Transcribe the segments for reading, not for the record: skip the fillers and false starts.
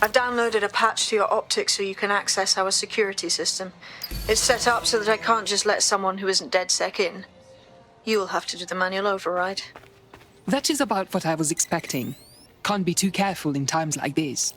I've downloaded a patch to your optics so you can access our security system. It's set up so that I can't just let someone who isn't DedSec in. You'll have to do the manual override. That is about what I was expecting. Can't be too careful in times like this.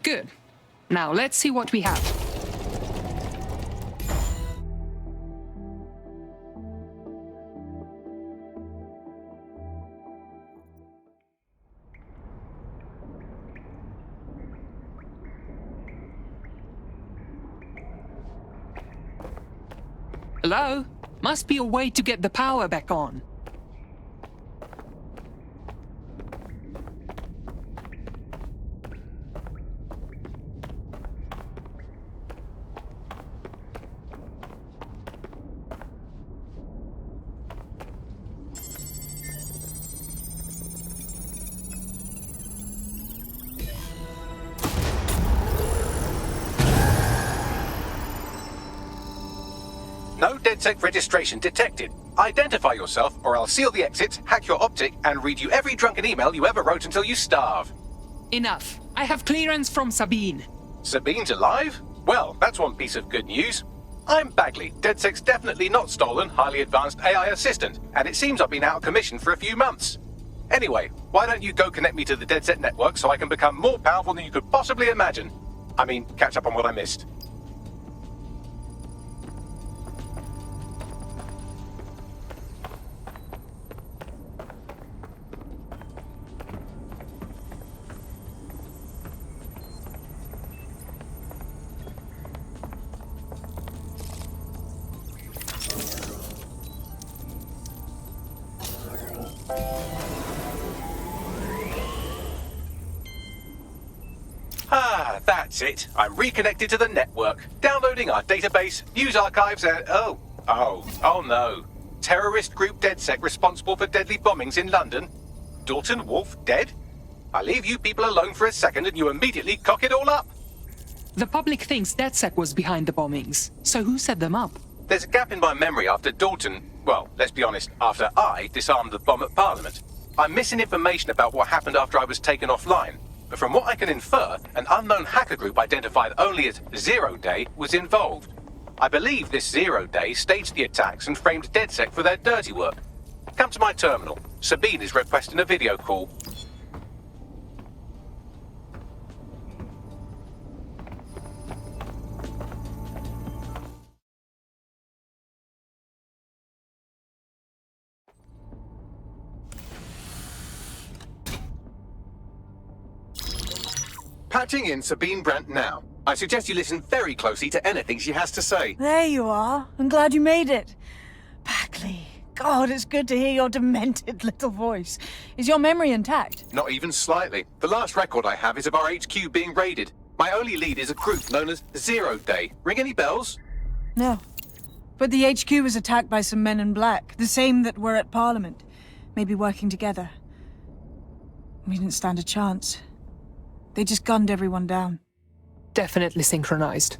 Good. Now let's see what we have. Hello? Must be a way to get the power back on. No DedSec registration detected. Identify yourself, or I'll seal the exits, hack your optic, and read you every drunken email you ever wrote until you starve. Enough. I have clearance from Sabine. Sabine's alive? Well, that's one piece of good news. I'm Bagley, DedSec's definitely not stolen, highly advanced AI assistant, and it seems I've been out of commission for a few months. Anyway, why don't you go connect me to the DedSec network so I can become more powerful than you could possibly imagine? I mean, catch up on what I missed. Ah, that's it. I'm reconnected to the network, downloading our database, news archives, and oh no. Terrorist group DedSec responsible for deadly bombings in London? Dalton Wolf dead? I leave you people alone for a second and you immediately cock it all up. The public thinks DedSec was behind the bombings, so who set them up? There's a gap in my memory after Dalton, well, let's be honest, after I disarmed the bomb at Parliament. I'm missing information about what happened after I was taken offline. But from what I can infer, an unknown hacker group identified only as Zero Day was involved. I believe this Zero Day staged the attacks and framed DedSec for their dirty work. Come to my terminal. Sabine is requesting a video call. Patching in Sabine Brandt now. I suggest you listen very closely to anything she has to say. There you are. I'm glad you made it. Bagley. God, it's good to hear your demented little voice. Is your memory intact? Not even slightly. The last record I have is of our HQ being raided. My only lead is a group known as Zero Day. Ring any bells? No. But the HQ was attacked by some men in black, the same that were at Parliament. Maybe working together. We didn't stand a chance. They just gunned everyone down. Definitely synchronized.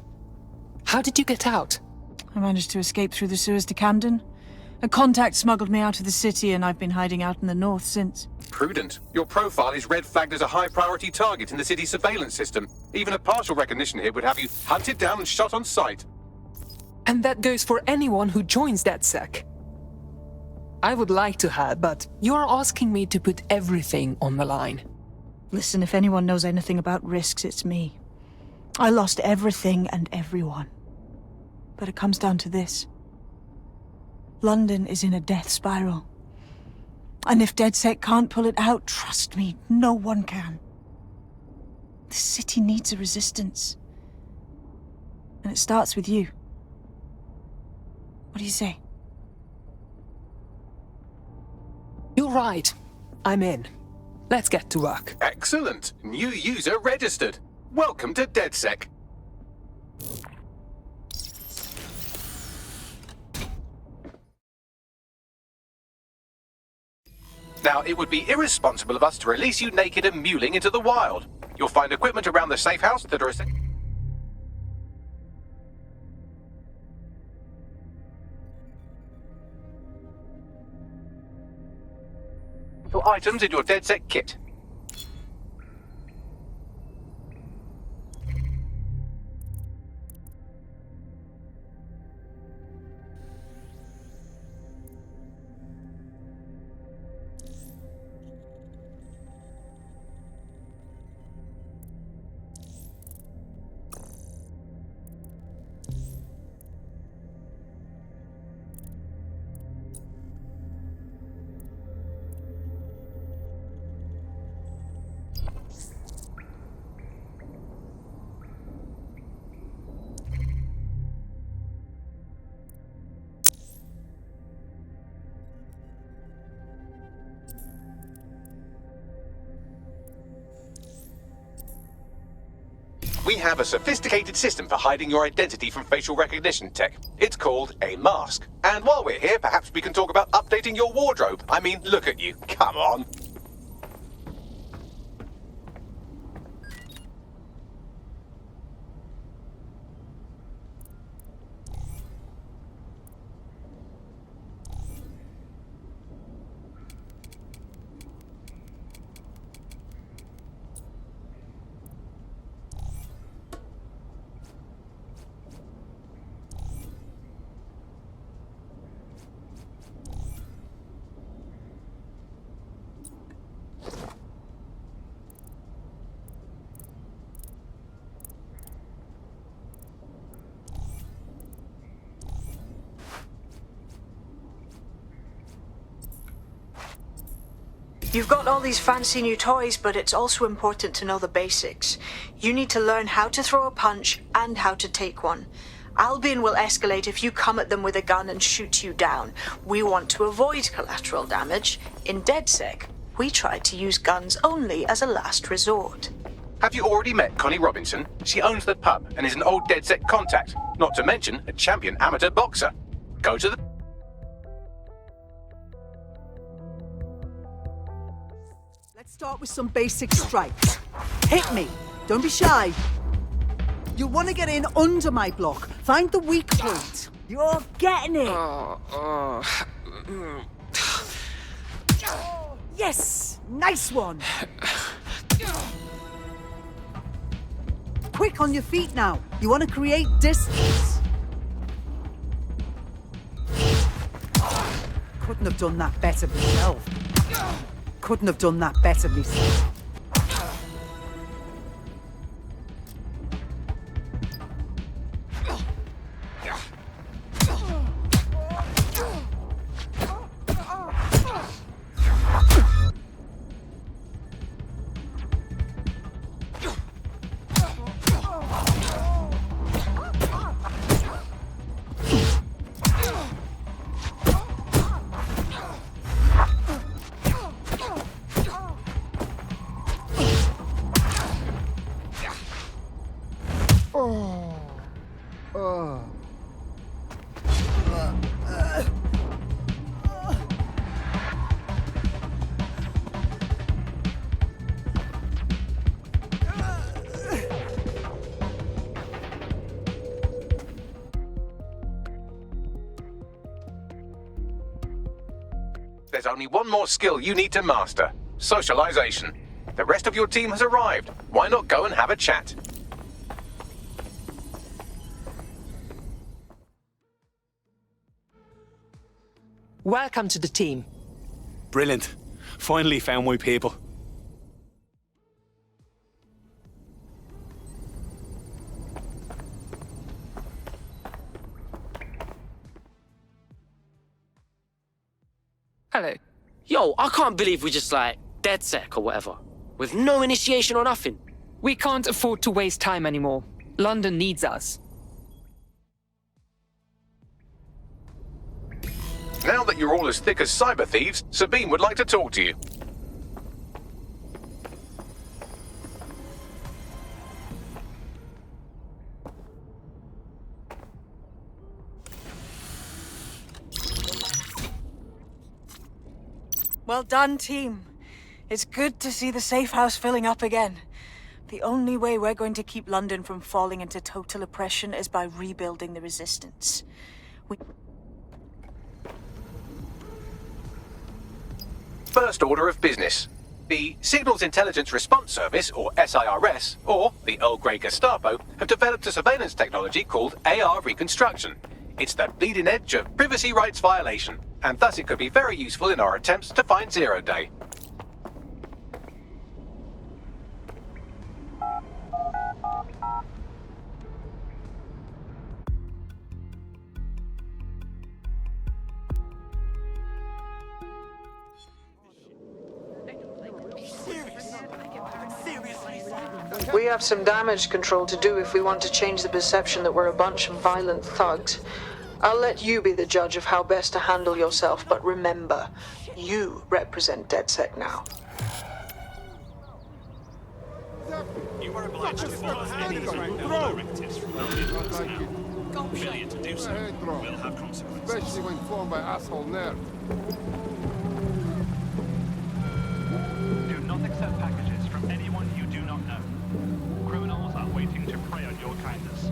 How did you get out? I managed to escape through the sewers to Camden. A contact smuggled me out of the city and I've been hiding out in the north since. Prudent. Your profile is red flagged as a high-priority target in the city's surveillance system. Even a partial recognition here would have you hunted down and shot on sight. And that goes for anyone who joins DedSec. I would like to have, but you're asking me to put everything on the line. Listen, if anyone knows anything about risks, it's me. I lost everything and everyone. But it comes down to this. London is in a death spiral. And if DedSec can't pull it out, trust me, no one can. The city needs a resistance. And it starts with you. What do you say? You're right. I'm in. Let's get to work. Excellent. New user registered. Welcome to DedSec. Now, it would be irresponsible of us to release you naked and mewling into the wild. You'll find equipment around the safe house that are your items in your DedSec kit. We have a sophisticated system for hiding your identity from facial recognition tech. It's called a mask. And while we're here, perhaps we can talk about updating your wardrobe. I mean, look at you. Come on. You've got all these fancy new toys, but it's also important to know the basics. You need to learn how to throw a punch and how to take one. Albion will escalate if you come at them with a gun and shoot you down. We want to avoid collateral damage. In DedSec, we try to use guns only as a last resort. Have you already met Connie Robinson? She owns the pub and is an old DedSec contact, not to mention a champion amateur boxer. Go to the... Let's start with some basic strikes. Hit me. Don't be shy. You'll want to get in under my block. Find the weak point. You're getting it. Yes! Nice one. Quick on your feet now. You want to create distance. Couldn't have done that better myself. Couldn't have done that better myself. There's only one more skill you need to master. Socialization. The rest of your team has arrived. Why not go and have a chat? Welcome to the team. Brilliant. Finally found my people. Hello. Yo, I can't believe we just like DedSec or whatever. With no initiation or nothing. We can't afford to waste time anymore. London needs us. Now that you're all as thick as cyber thieves, Sabine would like to talk to you. Well done, team. It's good to see the safe house filling up again. The only way we're going to keep London from falling into total oppression is by rebuilding the resistance. First order of business. The Signals Intelligence Response Service, or SIRS, or the Earl Grey Gestapo, have developed a surveillance technology called AR Reconstruction. It's the bleeding edge of privacy rights violation, and thus it could be very useful in our attempts to find Zero Day. We have some damage control to do if we want to change the perception that we're a bunch of violent thugs. I'll let you be the judge of how best to handle yourself, but remember, you represent DedSec now. You were obliged to follow any directives from now. Failure to do so will have consequences. Especially when formed by asshole nerds. Do not accept packages from anyone you do not know. Criminals are waiting to prey on your kindness.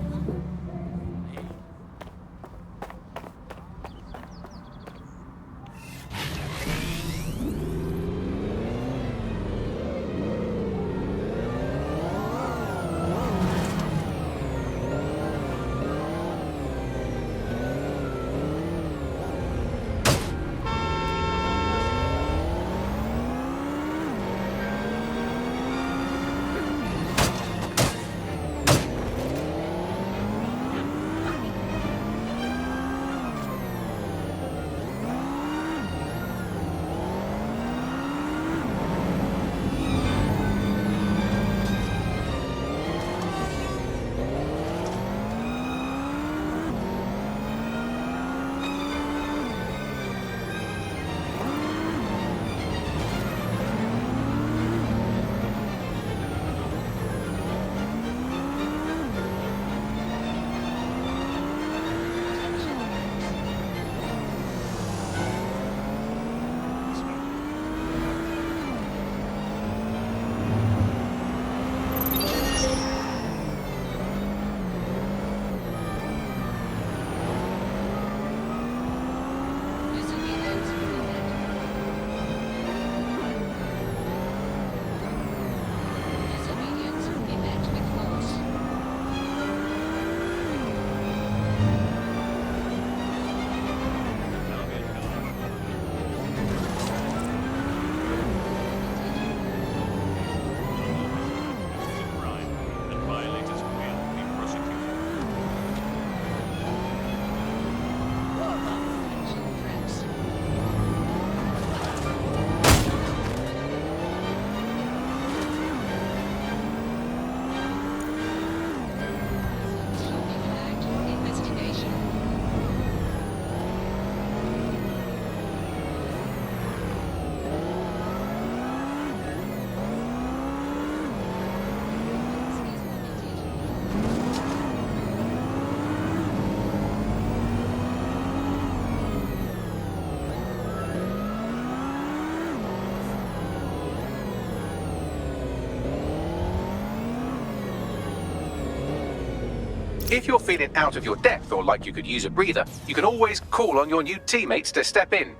If you're feeling out of your depth or like you could use a breather, you can always call on your new teammates to step in.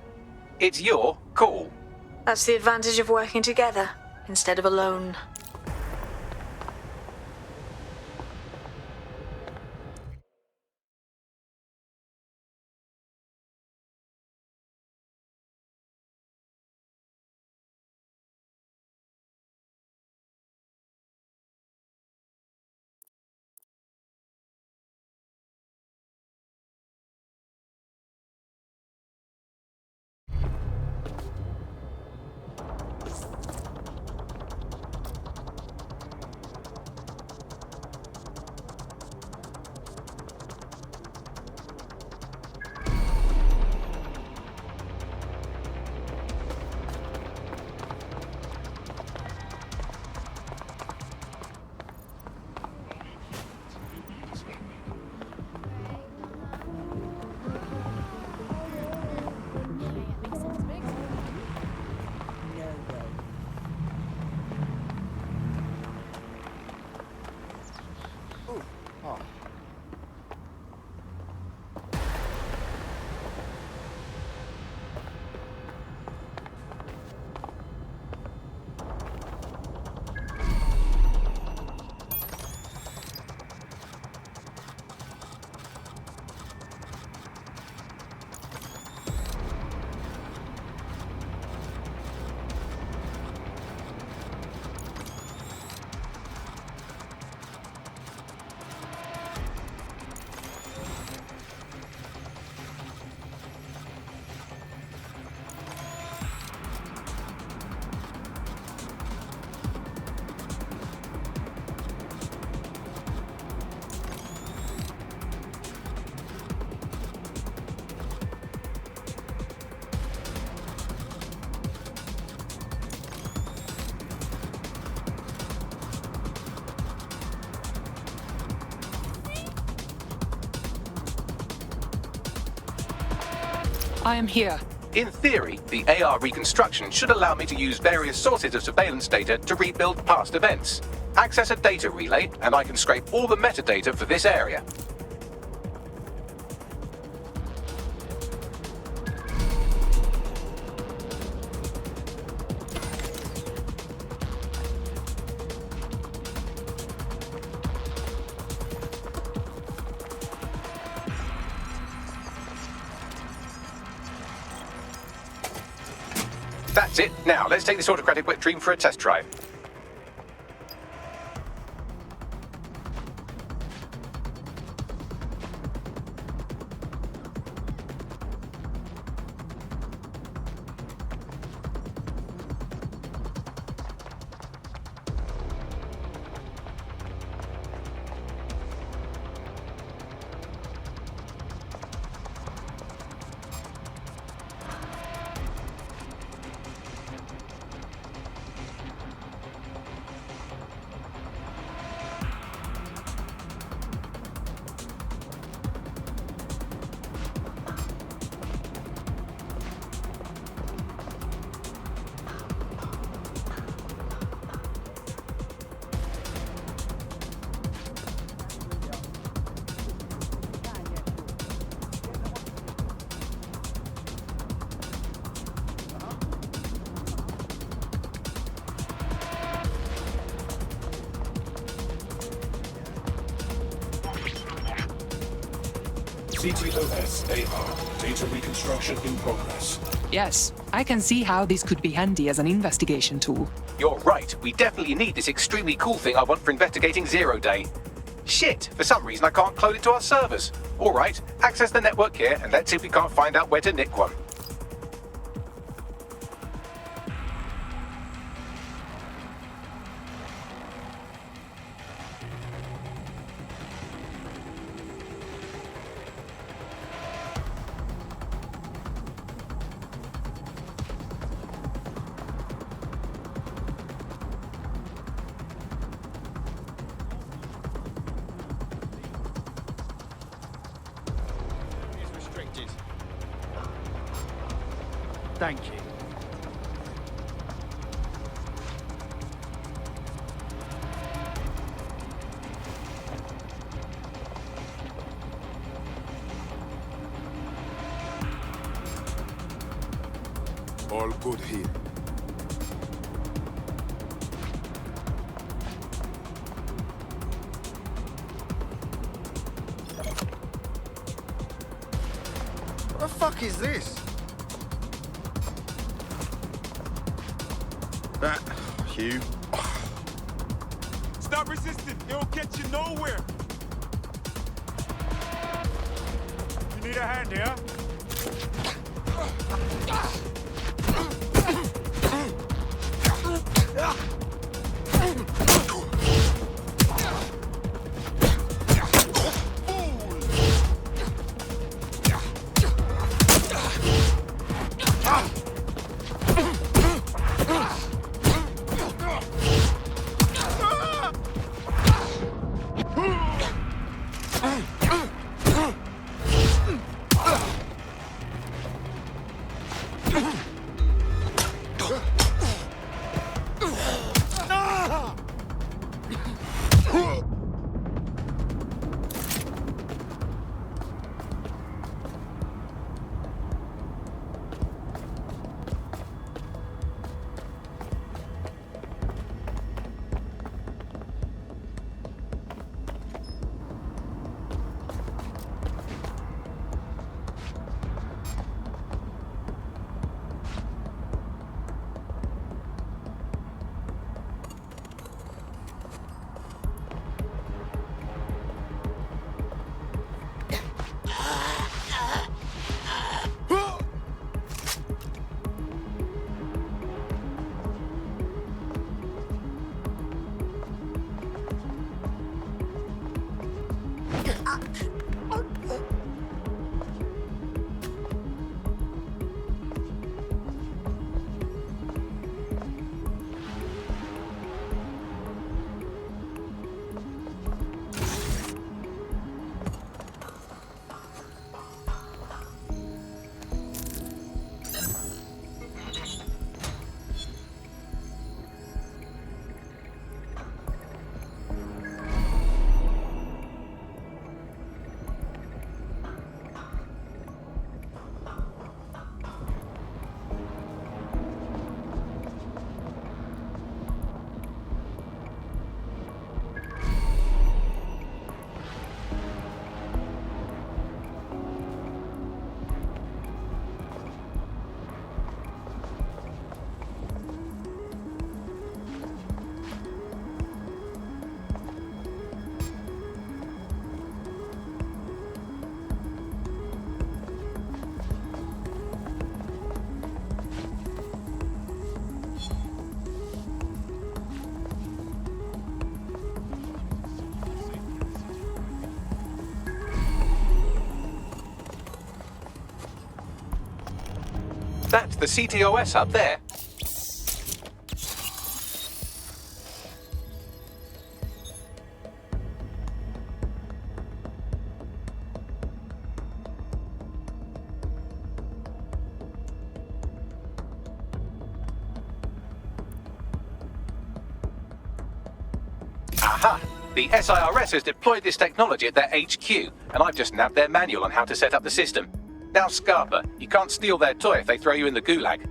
It's your call. That's the advantage of working together, instead of alone. I am here. In theory, the AR reconstruction should allow me to use various sources of surveillance data to rebuild past events. Access a data relay, and I can scrape all the metadata for this area. That's it. Now, let's take this autocratic wet dream for a test drive. CTOS AR. Data reconstruction in progress. Yes, I can see how this could be handy as an investigation tool. You're right. We definitely need this extremely cool thing I want for investigating Zero Day. Shit, for some reason I can't clone it to our servers. Alright, access the network here and let's see if we can't find out where to nick one. Thank you. All good here. What the fuck is this? Hugh. Stop resisting. It'll get you nowhere. You need a hand here? That's the CTOS up there. Aha! The SIRS has deployed this technology at their HQ, and I've just nabbed their manual on how to set up the system. Now, Scarpa, you can't steal their toy if they throw you in the gulag.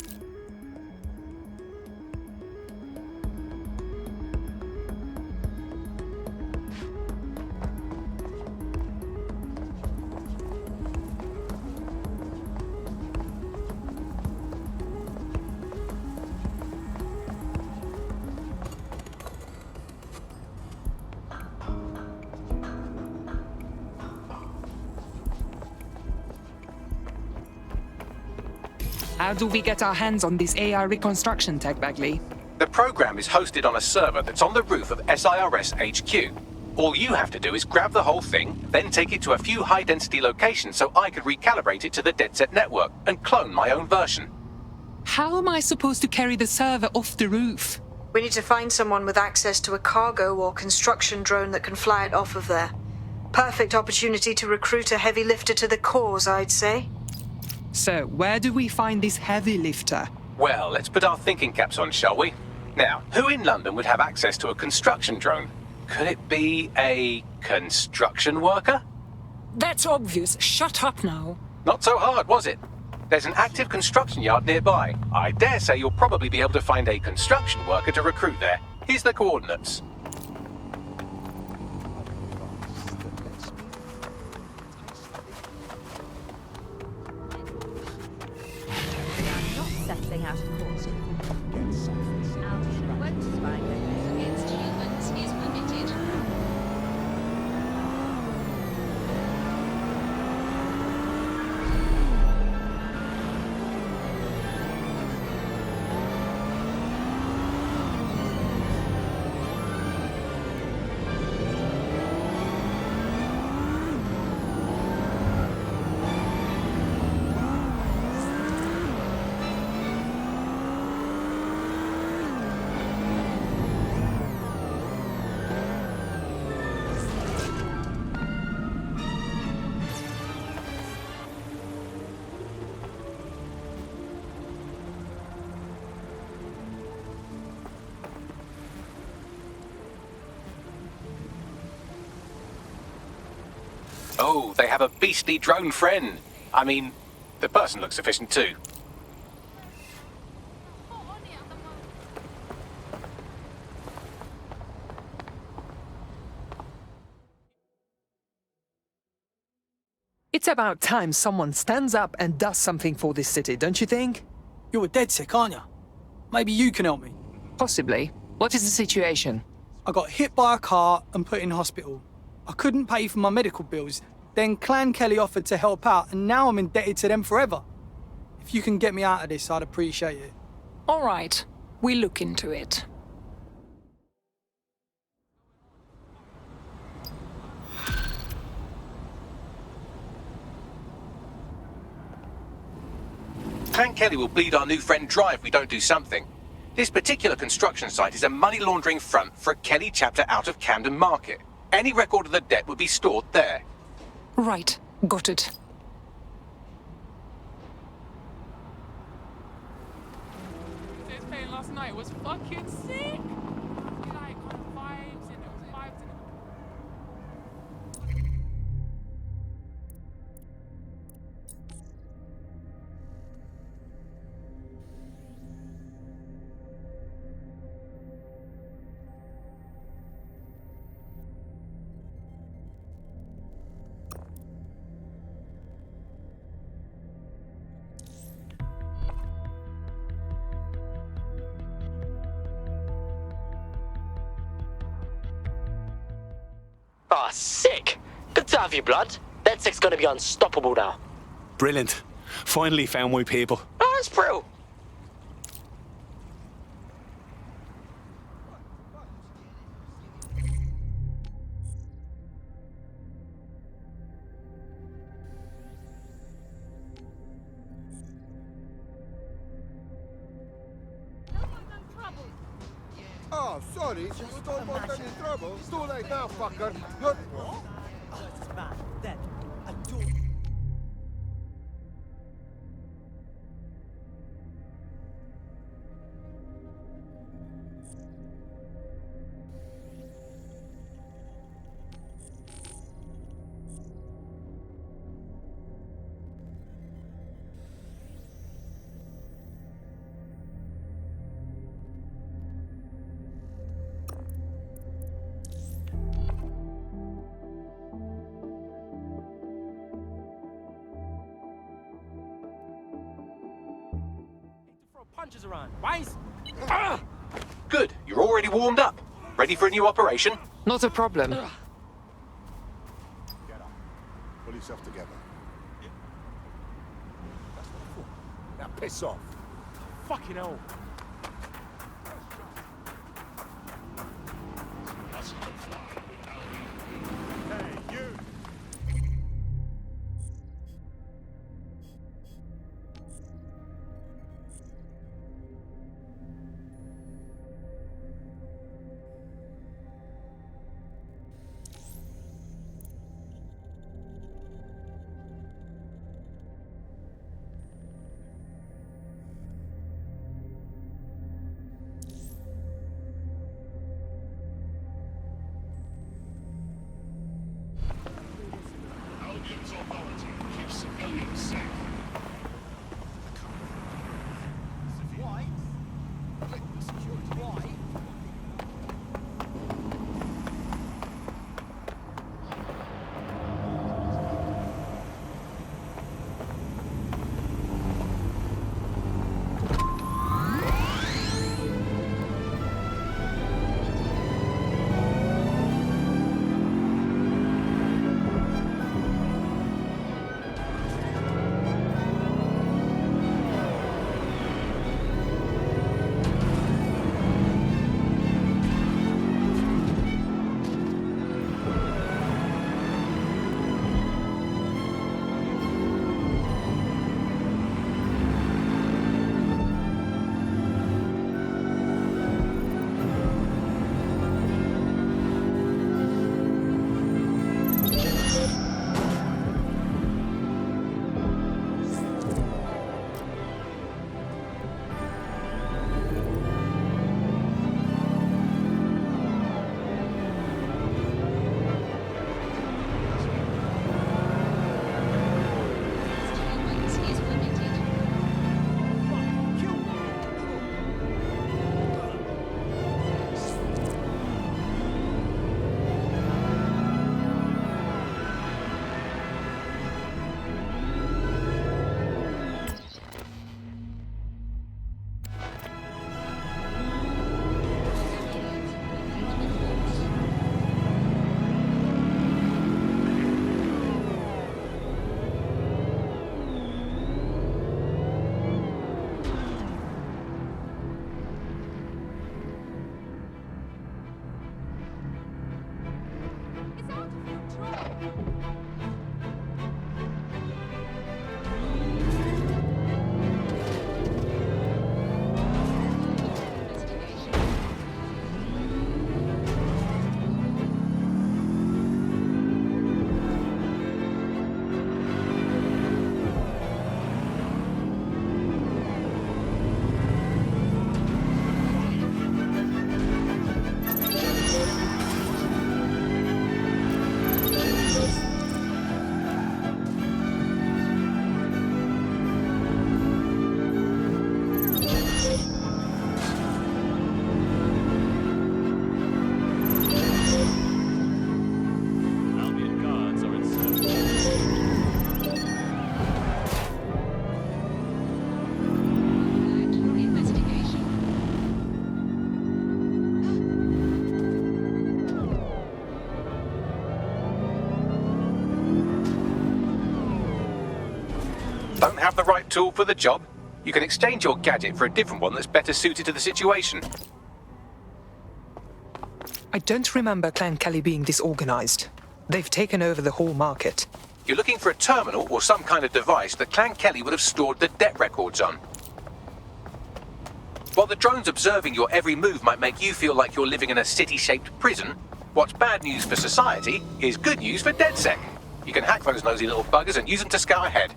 How do we get our hands on this AI reconstruction tech, Bagley? The program is hosted on a server that's on the roof of SIRS HQ. All you have to do is grab the whole thing, then take it to a few high-density locations so I could recalibrate it to the DedSet network and clone my own version. How am I supposed to carry the server off the roof? We need to find someone with access to a cargo or construction drone that can fly it off of there. Perfect opportunity to recruit a heavy lifter to the cause, I'd say. So, where do we find this heavy lifter? Well, let's put our thinking caps on, shall we? Now, who in London would have access to a construction drone? Could it be a construction worker? That's obvious. Shut up now. Not so hard, was it? There's an active construction yard nearby. I dare say you'll probably be able to find a construction worker to recruit there. Here's the coordinates. Settling out of court. Won't spying against humans is permitted. Oh, they have a beastly drone friend. I mean, the person looks sufficient too. It's about time someone stands up and does something for this city, don't you think? You're a DedSec, aren't you? Maybe you can help me. Possibly. What is the situation? I got hit by a car and put in hospital. I couldn't pay for my medical bills. Then Clan Kelly offered to help out, and now I'm indebted to them forever. If you can get me out of this, I'd appreciate it. All right. We'll look into it. Clan Kelly will bleed our new friend dry if we don't do something. This particular construction site is a money laundering front for a Kelly chapter out of Camden Market. Any record of the debt would be stored there. Right, got it. This pain last night was fucking sick. Like, kind of vibes and it was vibes and Ah, sick. Good to have you, blood. That sick's gonna be unstoppable now. Brilliant. Finally found my people. Oh, that's bro. Oh, sorry. You don't want any trouble. It's too late now, fucker. You're... Punches around. Wise. Good, you're already warmed up. Ready for a new operation? Not a problem. Get up. Pull yourself together. That's what I thought. Now piss off. Fucking hell. Hey, you! Albion's authority keeps civilians safe. Why? Security. Why? tool for the job. You can exchange your gadget for a different one that's better suited to the situation. I don't remember Clan Kelly being disorganized. They've taken over the whole market. You're looking for a terminal or some kind of device that Clan Kelly would have stored the debt records on. While the drones observing your every move might make you feel like you're living in a city-shaped prison, what's bad news for society is good news for DedSec. You can hack those nosy little buggers and use them to scout ahead.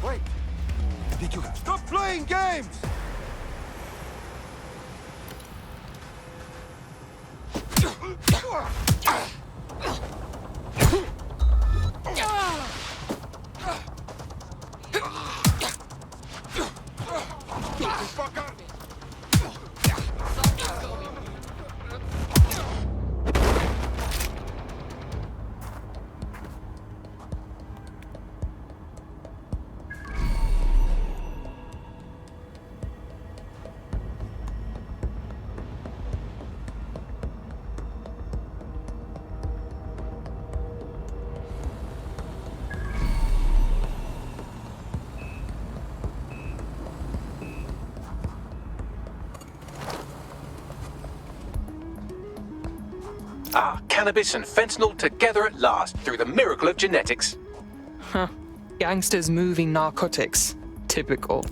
Wait! Did you stop playing games? Ah, cannabis and fentanyl together at last, through the miracle of genetics. Huh. Gangsters moving narcotics. Typical.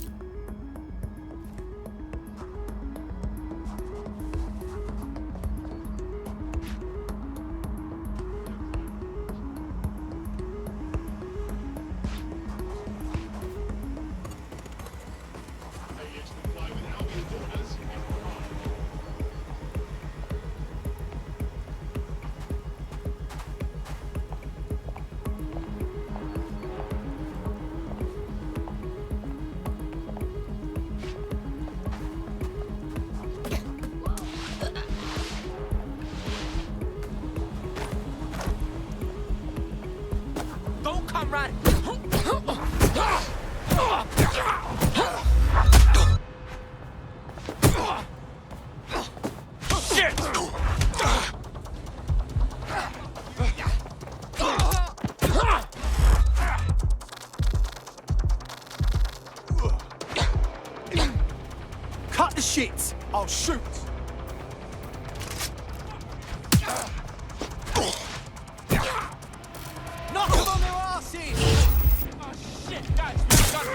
Don't come right. Shit! Cut the shit! I'll shoot! Knock them on their asses! Oh shit, guys, we've got it.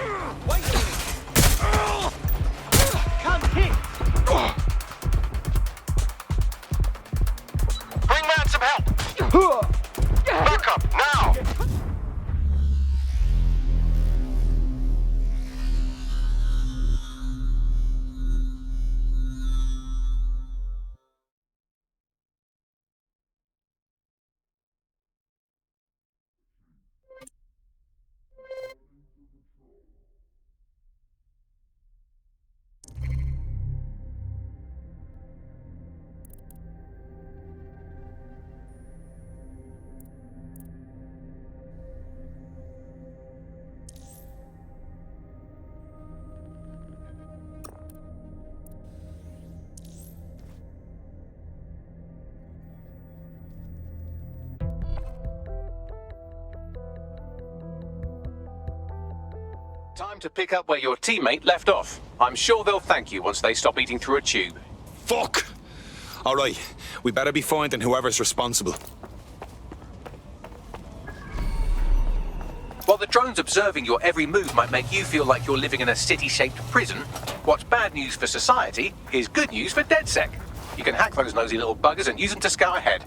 Wait a minute. Come hit! Bring man some help! Back up, now! Time to pick up where your teammate left off. I'm sure they'll thank you once they stop eating through a tube. Fuck! Alright, we better be finding whoever's responsible. While the drones observing your every move might make you feel like you're living in a city-shaped prison, what's bad news for society is good news for DedSec. You can hack those nosy little buggers and use them to scout ahead.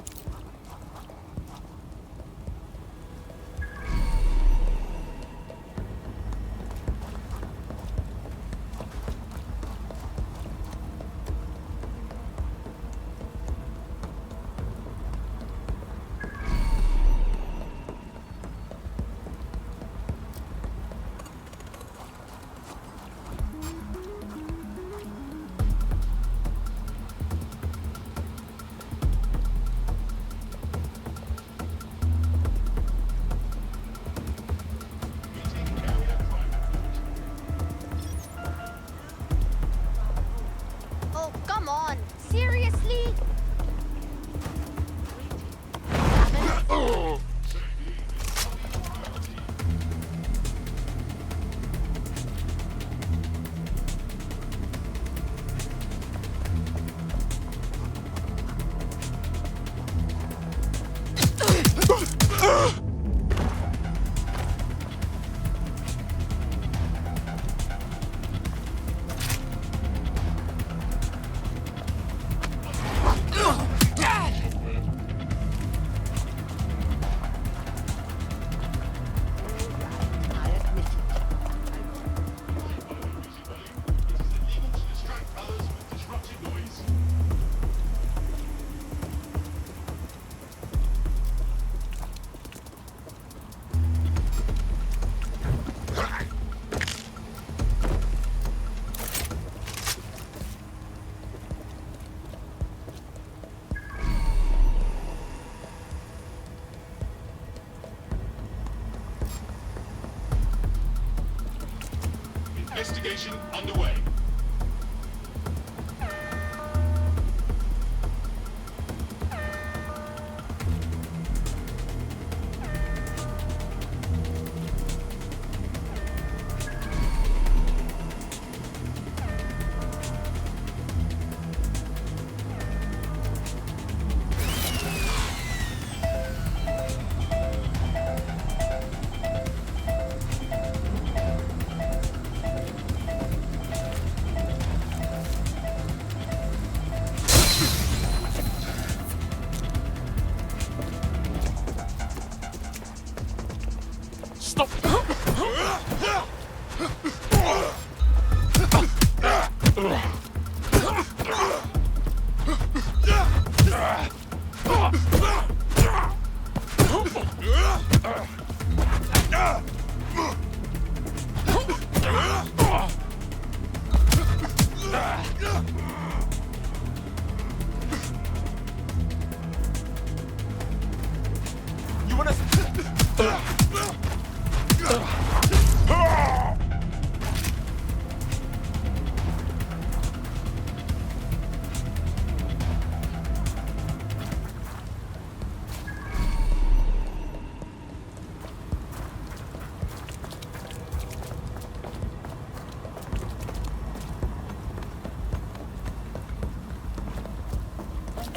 Investigation underway.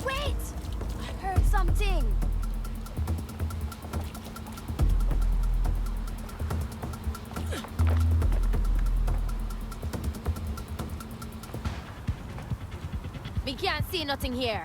Wait! I heard something! We can't see nothing here.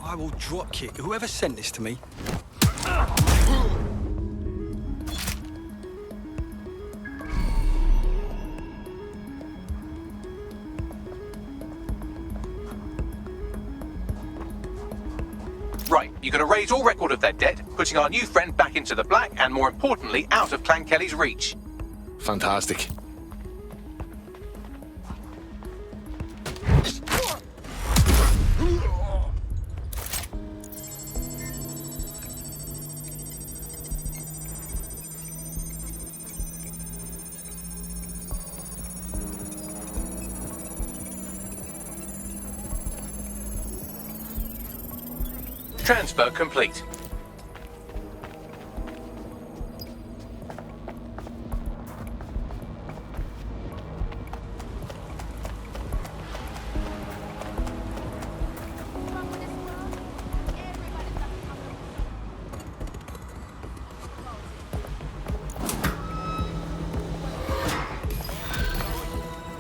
I will drop kick whoever sent this to me. Right, you can erase all record of their debt, putting our new friend back into the black and, more importantly, out of Clan Kelly's reach. Fantastic. Transfer complete.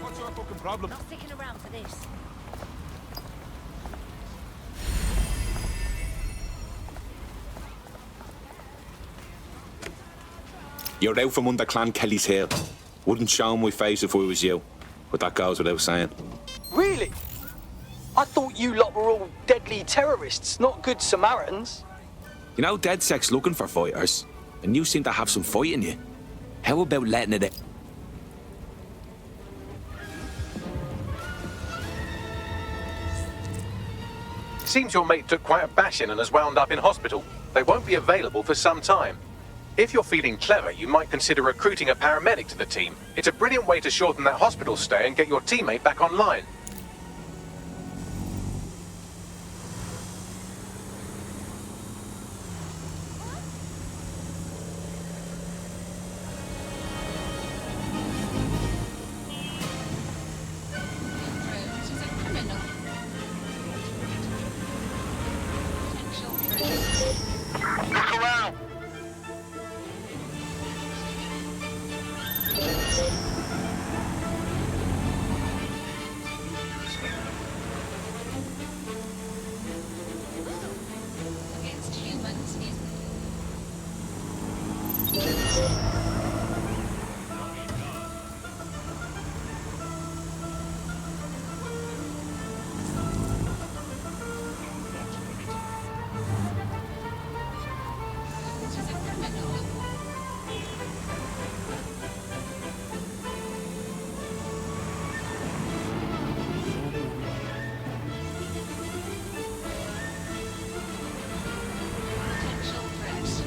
What's your fucking problem? Not sticking around for this. You're out from under Clan Kelly's heel. Wouldn't show my face if I was you, but that goes without saying. Really? I thought you lot were all deadly terrorists, not good Samaritans. You know, DedSec's looking for fighters, and you seem to have some fight in you. How about letting it out? Seems your mate took quite a bashing and has wound up in hospital. They won't be available for some time. If you're feeling clever, you might consider recruiting a paramedic to the team. It's a brilliant way to shorten that hospital stay and get your teammate back online. She's a criminal. Potential threat. Look around! Against humans is she's a criminal. Potential threat.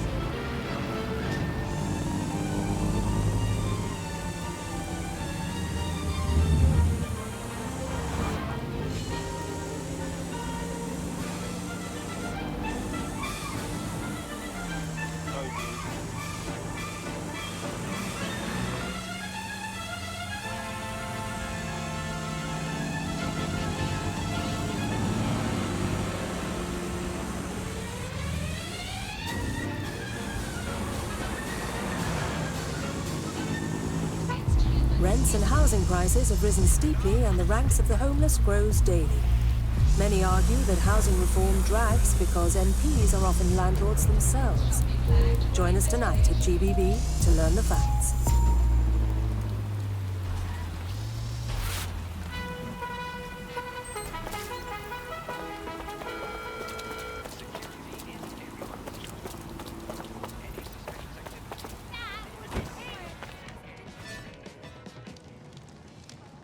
Rents and housing prices have risen steeply and the ranks of the homeless grows daily. Many argue that housing reform drags because MPs are often landlords themselves. Join us tonight at GBB to learn the facts.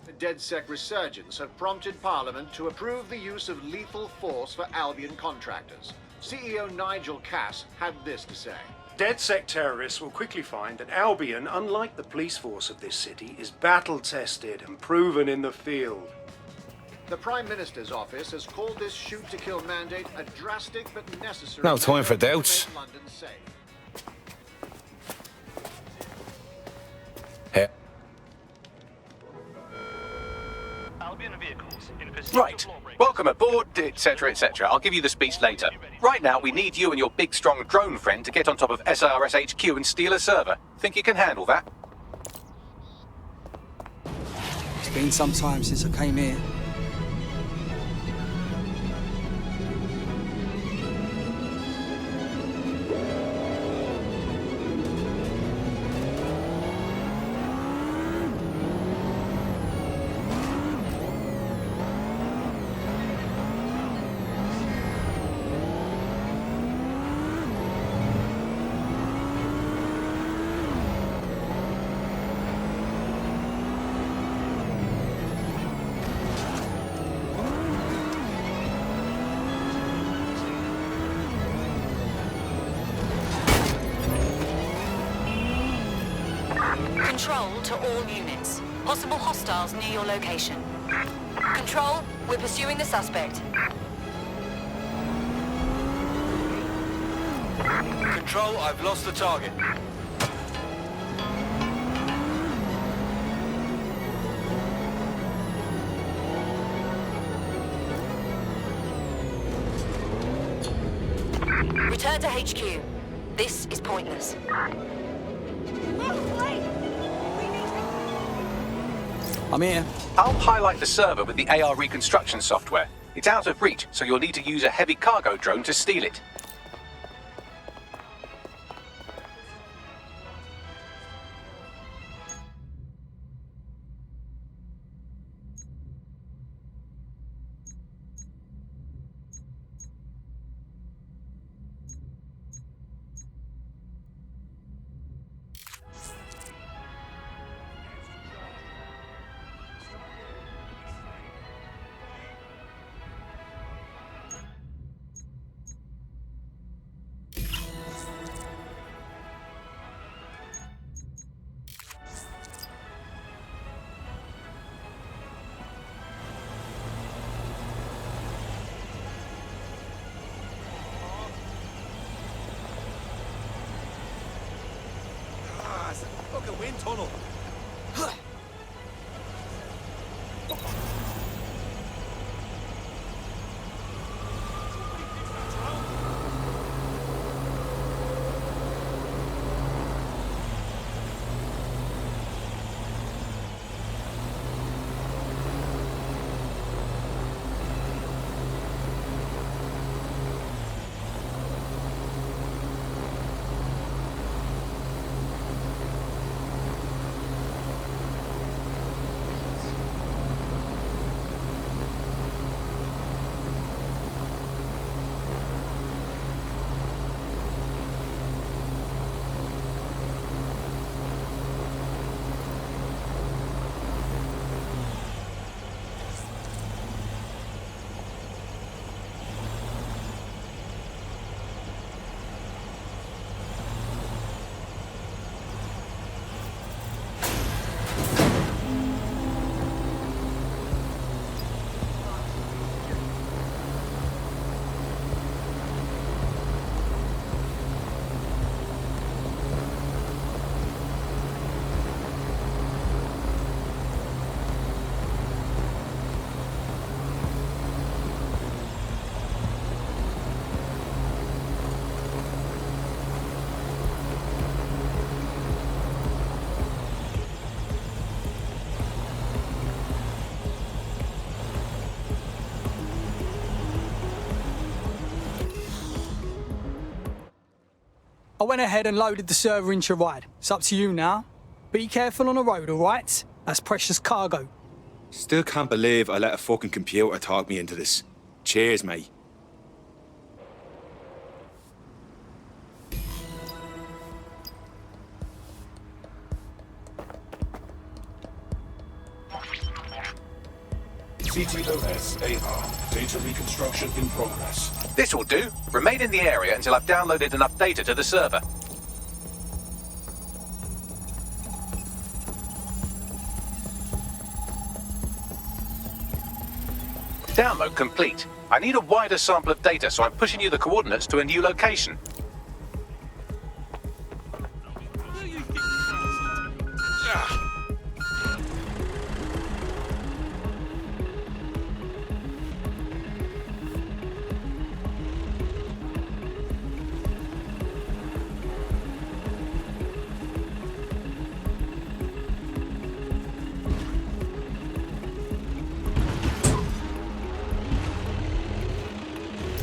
The DedSec resurgence have prompted Parliament to approve the use of lethal force for Albion contractors. CEO Nigel Cass had this to say. DedSec terrorists will quickly find that Albion, unlike the police force of this city, is battle-tested and proven in the field. The Prime Minister's office has called this shoot-to-kill mandate a drastic but necessary... No time for measure to doubts. make London safe. Hey. Albion vehicles in pursuit Right. Welcome aboard, etc., etc. I'll give you the speech later. Right now, we need you and your big, strong drone friend to get on top of SRS HQ and steal a server. Think you can handle that? It's been some time since I came here. Control to all units. Possible hostiles near your location. Control, we're pursuing the suspect. Control, I've lost the target. Return to HQ. This is pointless. I'm here. I'll highlight the server with the AR reconstruction software. It's out of reach, so you'll need to use a heavy cargo drone to steal it. tunnel. I went ahead and loaded the server into your ride. It's up to you now. Be careful on the road, all right? That's precious cargo. Still can't believe I let a fucking computer talk me into this. Cheers, mate. CTOS AR. Data reconstruction in progress. This will do. Remain in the area until I've downloaded enough data to the server. Download complete. I need a wider sample of data, so I'm pushing you the coordinates to a new location.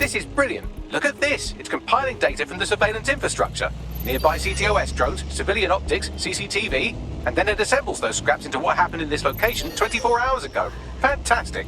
This is brilliant. Look at this. It's compiling data from the surveillance infrastructure. Nearby CTOS drones, civilian optics, CCTV, and then it assembles those scraps into what happened in this location 24 hours ago. Fantastic.